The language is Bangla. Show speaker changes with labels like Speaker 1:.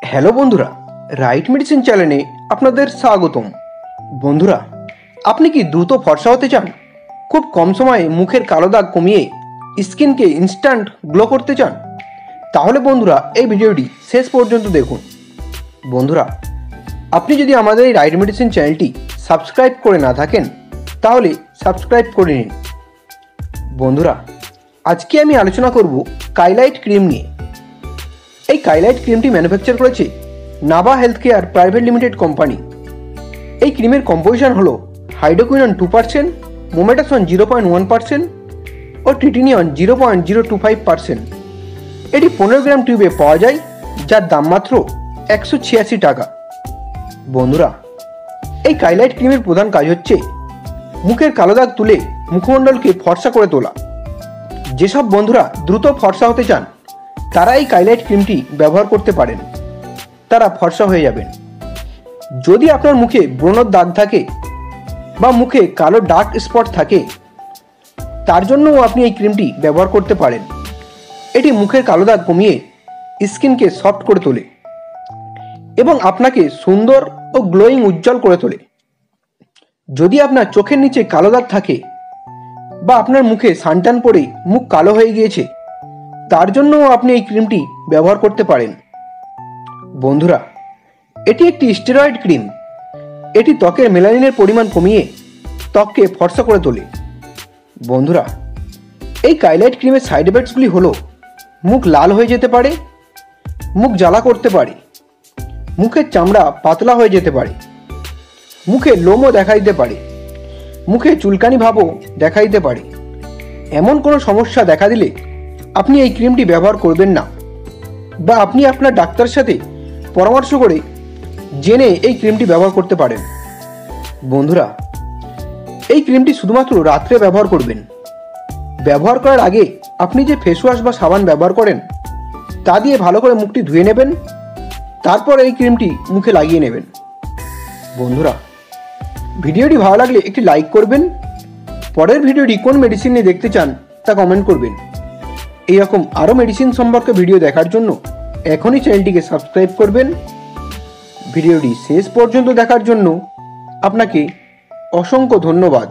Speaker 1: হ্যালো বন্ধুরা, রাইট মেডিসিন চ্যানেলে আপনাদের স্বাগতম। বন্ধুরা, আপনি কি দ্রুত ফর্সা হতে চান? খুব কম সময়ে মুখের কালো দাগ কমিয়ে স্কিনকে ইনস্ট্যান্ট গ্লো করতে চান? তাহলে বন্ধুরা এই ভিডিওটি শেষ পর্যন্ত দেখুন। বন্ধুরা, আপনি যদি আমাদের এই রাইট মেডিসিন চ্যানেলটি সাবস্ক্রাইব করে না থাকেন তাহলে সাবস্ক্রাইব করে নিন। বন্ধুরা, আজকে আমি আলোচনা করব কাইলাইট ক্রিম নিয়ে। এই কাইলাইট ক্রিমটি ম্যানুফ্যাকচার করেছে Nava health care private limited company. এই ক্রিমের কম্পোজিশন হলো হাইড্রোকুইনন 2%, মোমেটাসন 0.1% ও ট্রিটিনিয়ন 0.025%। এটি 15 গ্রাম টিউবে পাওয়া যায়, যার দাম মাত্র 186 টাকা। বন্ধুরা, এই কাইলাইট ক্রিমের প্রধান কাজ হচ্ছে মুখের কালো দাগ তুলে মুখমণ্ডলকে ফর্সা করে তোলা। যেসব বন্ধুরা দ্রুত ফর্সা হতে চান তারা এই কাইলাইট ক্রিমটি ব্যবহার করতে পারেন, তারা ফর্সা হয়ে যাবেন। যদি আপনার মুখে ব্রণর দাগ থাকে বা মুখে কালো ডার্ক স্পট থাকে, তার জন্যও আপনি এই ক্রিমটি ব্যবহার করতে পারেন। এটি মুখের কালো দাগ কমিয়ে স্কিনকে সফট করে তোলে এবং আপনাকে সুন্দর ও গ্লোয়িং উজ্জ্বল করে তোলে। যদি আপনার চোখের নিচে কালো দাগ থাকে বা আপনার মুখে সানটান পড়ে মুখ কালো হয়ে গিয়েছে, তার জন্যও আপনি এই ক্রিমটি ব্যবহার করতে পারেন। বন্ধুরা, এটি একটি স্টেরয়েড ক্রিম। এটি ত্বকের মেলানিনের পরিমাণ কমিয়ে ত্বককে ফর্সা করে তোলে। বন্ধুরা, এই কাইলাইট ক্রিমের সাইড এফেক্টসগুলি হলো মুখ লাল হয়ে যেতে পারে, মুখ জ্বালা করতে পারে, মুখের চামড়া পাতলা হয়ে যেতে পারে, মুখে লোমও দেখা দিতে পারে, মুখে চুলকানি ভাবও দেখা দিতে পারে। এমন কোনো সমস্যা দেখা দিলে আপনি এই ক্রিমটি ব্যবহার করবেন না, বা আপনি আপনার ডাক্তারের সাথে পরামর্শ করে জেনে এই ক্রিমটি ব্যবহার করতে পারেন। বন্ধুরা, এই ক্রিমটি শুধুমাত্র রাত্রে ব্যবহার করবেন। ব্যবহার করার আগে আপনি যে ফেস ওয়াশ বা সাবান ব্যবহার করেন তা দিয়ে ভালো করে মুখটি ধুয়ে নেবেন, তারপর এই ক্রিমটি মুখে লাগিয়ে নেবেন। বন্ধুরা, ভিডিওটি ভালো লাগলে একটি লাইক করবেন। পরের ভিডিওটি কোন মেডিসিন নিয়ে দেখতে চান তা কমেন্ট করবেন। এইরকম আরও মেডিসিন সম্পর্কে ভিডিও দেখার জন্য এখনই চ্যানেলটিকে সাবস্ক্রাইব করবেন। ভিডিওটি শেষ পর্যন্ত দেখার জন্য আপনাকে অসংখ্য ধন্যবাদ।